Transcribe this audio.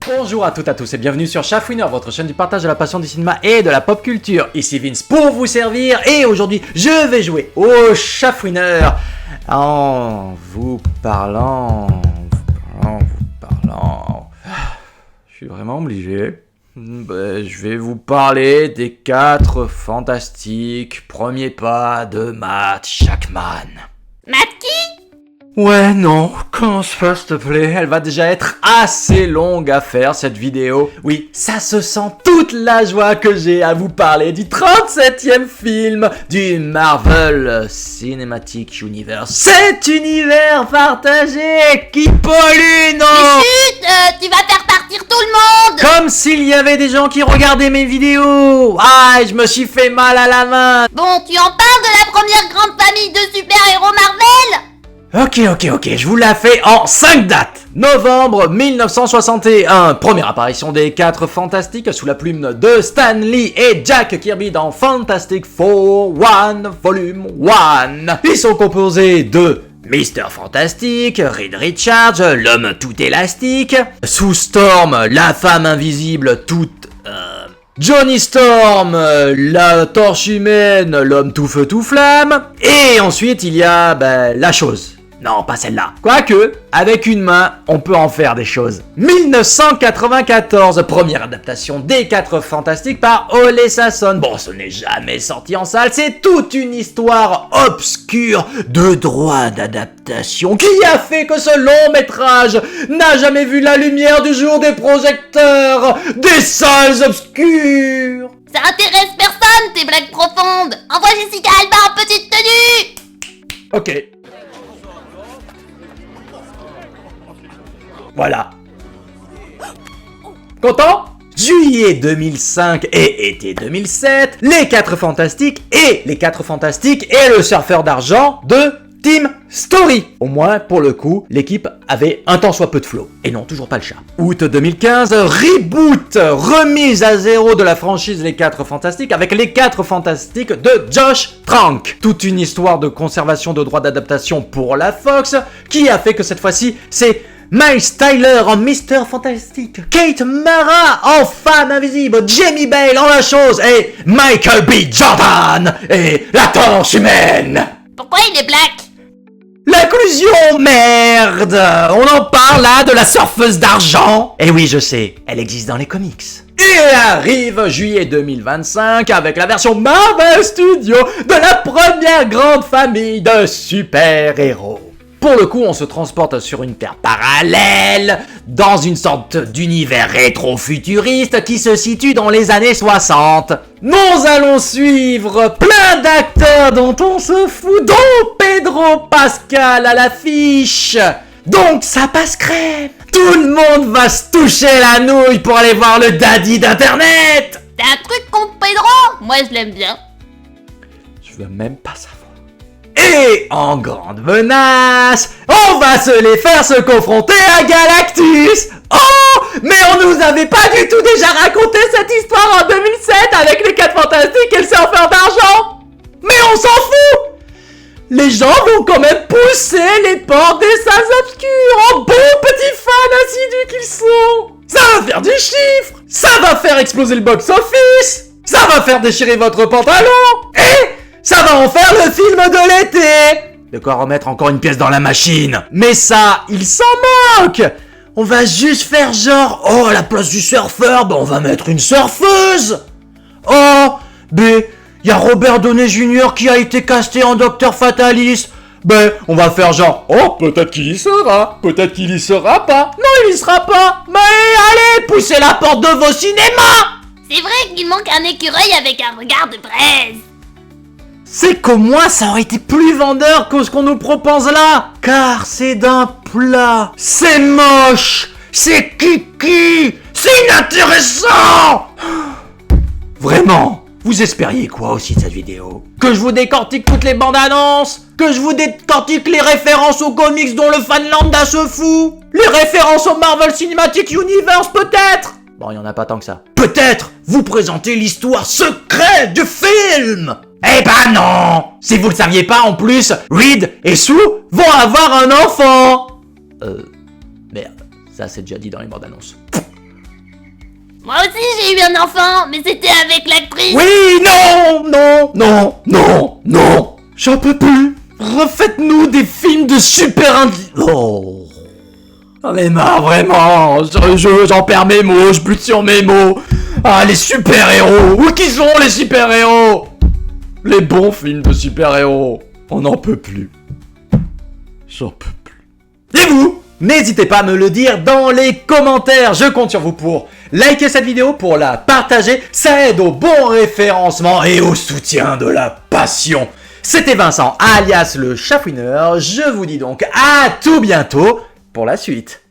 Bonjour à toutes et à tous et bienvenue sur Chafouineur, votre chaîne du partage de la passion du cinéma et de la pop culture. Ici Vince pour vous servir et aujourd'hui je vais jouer au Chafouineur en vous parlant. Je suis vraiment obligé. Je vais vous parler des 4 fantastiques premiers pas de Matt Shakman. Matt qui? Ouais, non, commence pas s'il te plaît, elle va déjà être assez longue à faire cette vidéo. Oui, ça se sent toute la joie que j'ai à vous parler du 37e film du Marvel Cinematic Universe. Cet univers partagé qui pollue, non? Mais chut, tu vas faire partir tout le monde. Comme s'il y avait des gens qui regardaient mes vidéos. Ah, je me suis fait mal à la main. Bon, tu en parles de la première grande famille de super-héros Marvel? Ok, je vous la fais en 5 dates. Novembre 1961, première apparition des 4 Fantastiques sous la plume de Stan Lee et Jack Kirby dans Fantastic Four 1 Volume 1. Ils sont composés de Mr. Fantastic, Reed Richards, l'homme tout élastique, Sue Storm, la femme invisible toute... Johnny Storm, la torche humaine, l'homme tout feu tout flamme, et ensuite il y a, la chose. Non, pas celle-là. Quoique, avec une main, on peut en faire des choses. 1994, première adaptation des 4 Fantastiques par Ole Sasson. Bon, ce n'est jamais sorti en salle, c'est toute une histoire obscure de droit d'adaptation qui a fait que ce long métrage n'a jamais vu la lumière du jour des projecteurs des salles obscures. Ça intéresse personne, tes blagues profondes. Envoie Jessica Alba en petite tenue. Ok. Voilà. Content? Juillet 2005 et été 2007, les 4 Fantastiques et le surfeur d'argent de Team Story. Au moins, pour le coup, l'équipe avait un tant soit peu de flow. Et non, toujours pas le chat. Août 2015, reboot, remise à zéro de la franchise Les 4 Fantastiques avec Les 4 Fantastiques de Josh Trank. Toute une histoire de conservation de droits d'adaptation pour la Fox qui a fait que cette fois-ci, c'est Miles Tyler en Mr. Fantastic, Kate Mara en Femme Invisible, Jamie Bale en La Chose et Michael B. Jordan et la torche humaine. Pourquoi il est black? L'inclusion, merde! On en parle là de la surfeuse d'argent. Eh oui, je sais, elle existe dans les comics. Et arrive juillet 2025 avec la version Marvel Studios de la première grande famille de super-héros. Pour le coup, on se transporte sur une terre parallèle, dans une sorte d'univers rétro-futuriste qui se situe dans les années 60. Nous allons suivre plein d'acteurs dont on se fout, dont Pedro Pascal à l'affiche. Donc ça passe crème. Tout le monde va se toucher la nouille pour aller voir le daddy d'internet. T'as un truc contre Pedro? Moi je l'aime bien. Je veux même pas savoir. Et en grande menace, on va se les faire se confronter à Galactus. Oh, mais on nous avait pas du tout déjà raconté cette histoire en 2007 avec les 4 Fantastiques et le surfeur d'argent. Mais on s'en fout. Les gens vont quand même pousser les portes des salles obscures en bons petits fans assidus qu'ils sont. Ça va faire du chiffre. Ça va faire exploser le box-office. Ça va faire déchirer votre pantalon. Et ça va en faire le film de l'été. De quoi remettre encore une pièce dans la machine. Mais ça, il s'en moque. On va juste faire genre, oh, à la place du surfeur, on va mettre une surfeuse. Oh, y a Robert Downey Jr. qui a été casté en Docteur Fataliste. On va faire genre, oh, peut-être qu'il y sera, peut-être qu'il y sera pas. Non, il y sera pas. Mais allez, poussez la porte de vos cinémas. C'est vrai qu'il manque un écureuil avec un regard de braise. C'est qu'au moins ça aurait été plus vendeur que ce qu'on nous propose là. Car c'est d'un plat. C'est moche. C'est kiki. C'est inintéressant. Vraiment, vous espériez quoi aussi de cette vidéo? Que je vous décortique toutes les bandes annonces? Que je vous décortique les références aux comics dont le fan lambda se fout? Les références au Marvel Cinematic Universe peut-être? Bon, il y en a pas tant que ça. Peut-être vous présenter l'histoire secrète du film. Eh ben non! Si vous le saviez pas, en plus, Reed et Sue vont avoir un enfant! Merde, ça c'est déjà dit dans les bandes annonces. Moi aussi j'ai eu un enfant, mais c'était avec l'actrice. Oui, non, non, non, non, non. J'en peux plus. Refaites-nous des films de super Oh. J'en ai marre, vraiment. J'en perds mes mots, je bute sur mes mots. Ah, les super-héros. Où qui sont les super-héros? Les bons films de super-héros. On n'en peut plus. J'en peux plus. Et vous? N'hésitez pas à me le dire dans les commentaires. Je compte sur vous pour liker cette vidéo, pour la partager. Ça aide au bon référencement et au soutien de la passion. C'était Vincent, alias le Chafouineur. Je vous dis donc à tout bientôt pour la suite.